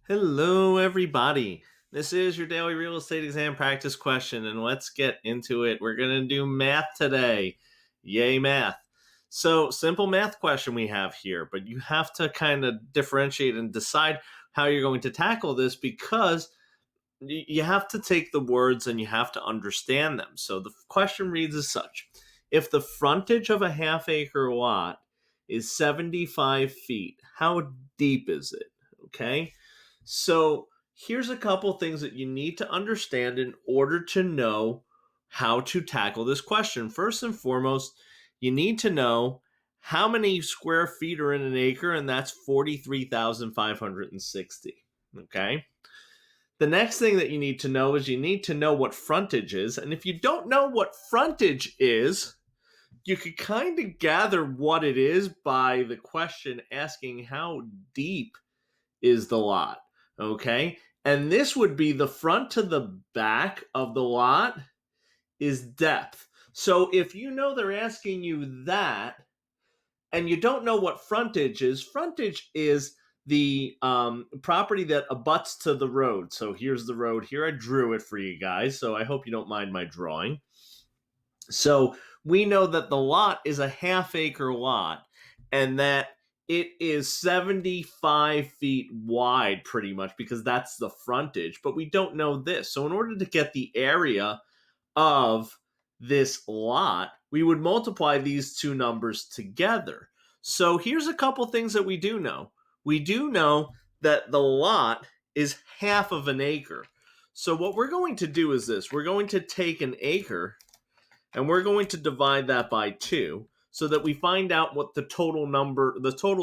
Hello, everybody. This is your daily real estate exam practice question, and let's get into it. We're going to do math today. Yay, math. So, simple math question we have here, but you have to kind of differentiate and decide how you're going to tackle this because you have to take the words and you have to understand them. So, the question reads as such: if the frontage of a half acre lot is 75 feet, how deep is it? Okay. So here's a couple things that you need to understand in order to know how to tackle this question. First and foremost, you need to know how many square feet are in an acre, and that's 43,560. Okay. The next thing that you need to know is you need to know what frontage is. And if you don't know what frontage is, you could kind of gather what it is by the question asking how deep is the lot. Okay. And this would be the front to the back of the lot is depth. So if you know they're asking you that and you don't know what frontage is the property that abuts to the road. So here's the road here. I drew it for you guys. So I hope you don't mind my drawing. So we know that the lot is a half acre lot and that it is 75 feet wide pretty much because that's the frontage, but we don't know this. So in order to get the area of this lot, we would multiply these two numbers together. So here's a couple things that we do know. We do know that the lot is half of an acre. So what we're going to do is this. We're going to take an acre and we're going to divide that by 2 so that we find out what the total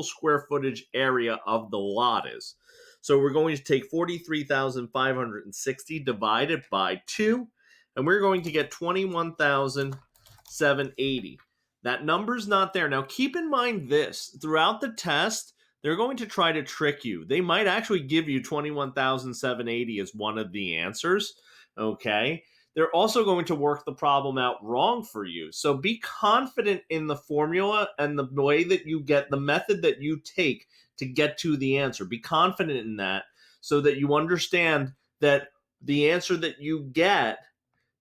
square footage area of the lot is. So we're going to take 43,560 divided by 2, and we're going to get 21,780. That number's not there. Now keep in mind this, throughout the test, they're going to try to trick you. They might actually give you 21,780 as one of the answers, okay? They're also going to work the problem out wrong for you. So be confident in the formula and the way that you get the method that you take to get to the answer. Be confident in that so that you understand that the answer that you get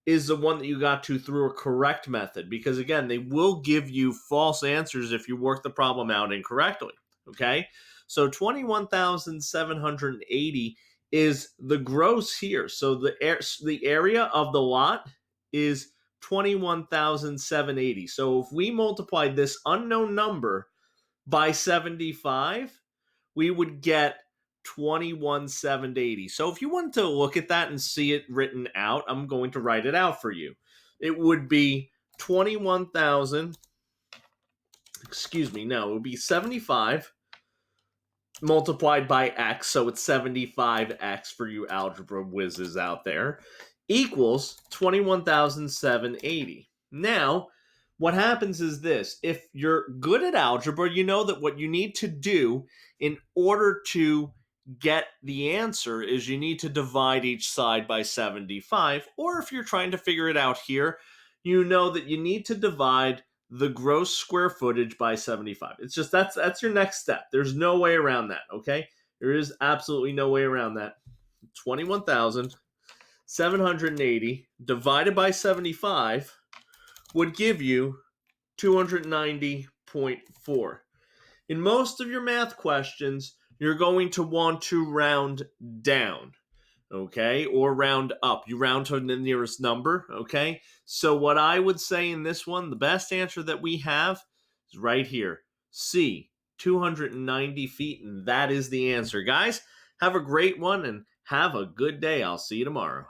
is the one that you got to through a correct method. Because again, they will give you false answers if you work the problem out incorrectly. Okay? So 21,780 is the gross here. So the area of the lot is 21,780. So if we multiply this unknown number by 75, we would get 21,780. So if you wanted to look at that and see it written out, I'm going to write it out for you. It would be 21,000, it would be 75 multiplied by x, so it's 75x for you algebra whizzes out there, equals 21,780. Now, what happens is this. If you're good at algebra, you know that what you need to do in order to get the answer is you need to divide each side by 75, or if you're trying to figure it out here, you know that you need to divide the gross square footage by 75. It's just that's your next step. There's no way around that, okay? There is absolutely no way around that. 21,780 divided by 75 would give you 290.4. In most of your math questions, you're going to want to round down, okay, or round up. You round to the nearest number, okay? So what I would say in this one, the best answer that we have is right here. C, 290 feet, and that is the answer. Guys, have a great one and have a good day. I'll see you tomorrow.